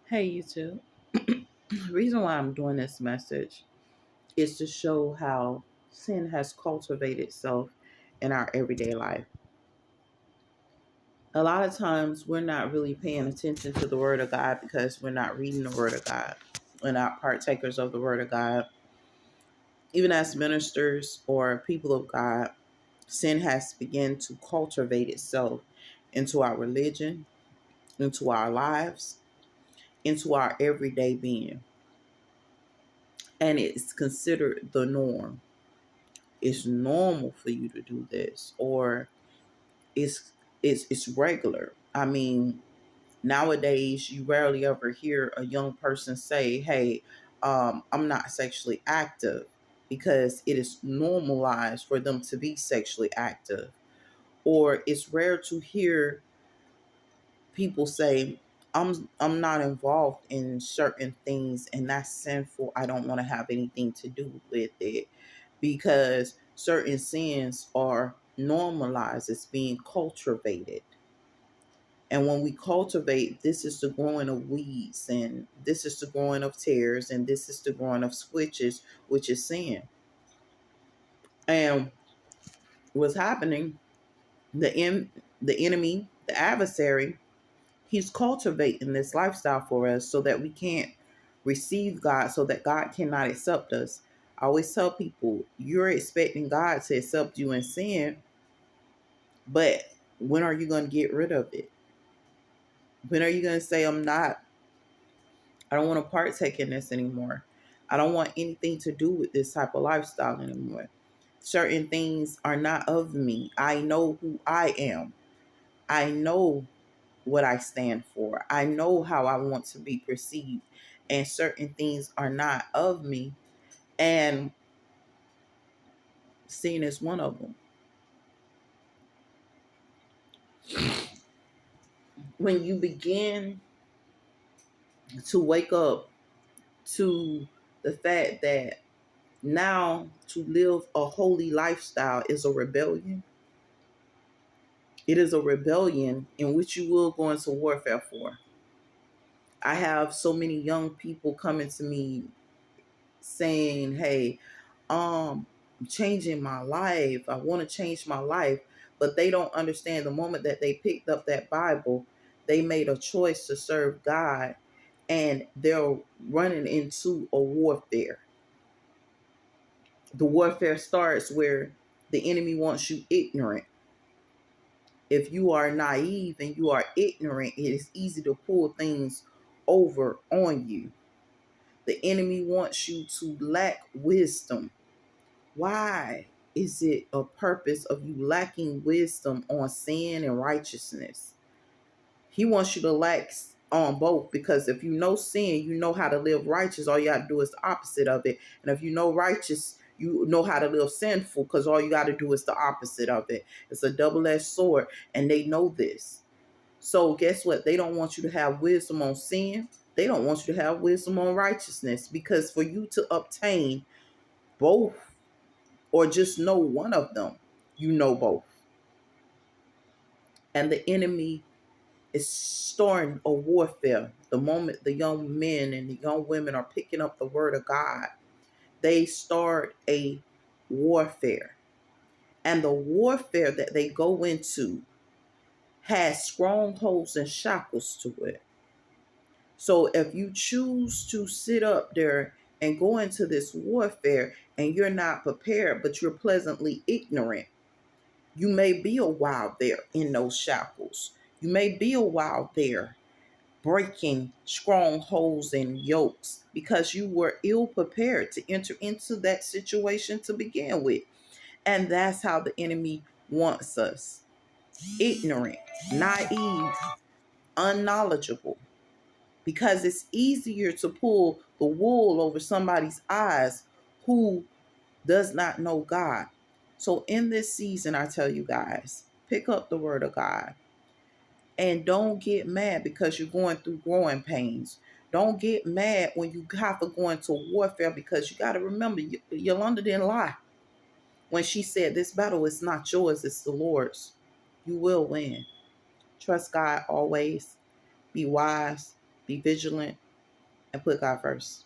Hey, YouTube. The reason why I'm doing this message is to show how sin has cultivated itself in our everyday life. A lot of times we're not really paying attention to the Word of God because we're not reading the Word of God. We're not partakers of the Word of God. Even as ministers or people of God, sin has begun to cultivate itself into our religion, into our lives, into our everyday being. And it's considered the norm. It's normal for you to do this, or it's regular. I mean, nowadays you rarely ever hear a young person say, hey, I'm not sexually active, because it is normalized for them to be sexually active. Or it's rare to hear people say, I'm not involved in certain things and that's sinful. I don't want to have anything to do with it, because certain sins are normalized, it's being cultivated. And when we cultivate, this is the growing of weeds, and this is the growing of tares, and this is the growing of switches, which is sin. And what's happening, the enemy, the adversary, he's cultivating this lifestyle for us so that we can't receive God, so that God cannot accept us. I always tell people, you're expecting God to accept you in sin, but when are you going to get rid of it? When are you going to say, I don't want to partake in this anymore. I don't want anything to do with this type of lifestyle anymore. Certain things are not of me. I know who I am. I know what I stand for. I know how I want to be perceived. And certain things are not of me. And sin is one of them. When you begin to wake up to the fact that now to live a holy lifestyle is a rebellion, it is a rebellion in which you will go into warfare for. I have so many young people coming to me saying, hey, I'm changing my life. I want to change my life. But they don't understand, the moment that they picked up that Bible, they made a choice to serve God, and they're running into a warfare. The warfare starts where the enemy wants you ignorant. If you are naive and you are ignorant, it is easy to pull things over on you. The enemy wants you to lack wisdom. Why is it a purpose of you lacking wisdom on sin and righteousness? He wants you to lack on both, because if you know sin, you know how to live righteous. All you got to do is the opposite of it. And if you know righteous, you know how to live sinful, because all you got to do is the opposite of it. It's a double-edged sword, and they know this. So guess what? They don't want you to have wisdom on sin. They don't want you to have wisdom on righteousness, because for you to obtain both, or just know one of them, you know both. And the enemy is starting a warfare. The moment the young men and the young women are picking up the word of God, they start a warfare. And the warfare that they go into has strongholds and shackles to it. So if you choose to sit up there and go into this warfare and you're not prepared, but you're pleasantly ignorant, you may be a while there in those shackles. You may be a while there breaking strongholds and yokes, because you were ill prepared to enter into that situation to begin with. And that's how the enemy wants us: ignorant, naive, unknowledgeable, because it's easier to pull the wool over somebody's eyes who does not know God. So in this season, I tell you guys, pick up the word of God, and don't get mad because you're going through growing pains. Don't get mad when you have to go into warfare, because you got to remember, Yolanda didn't lie when she said, this battle is not yours, it's the Lord's. You will win. Trust God always. Be wise. be vigilant, and put God first.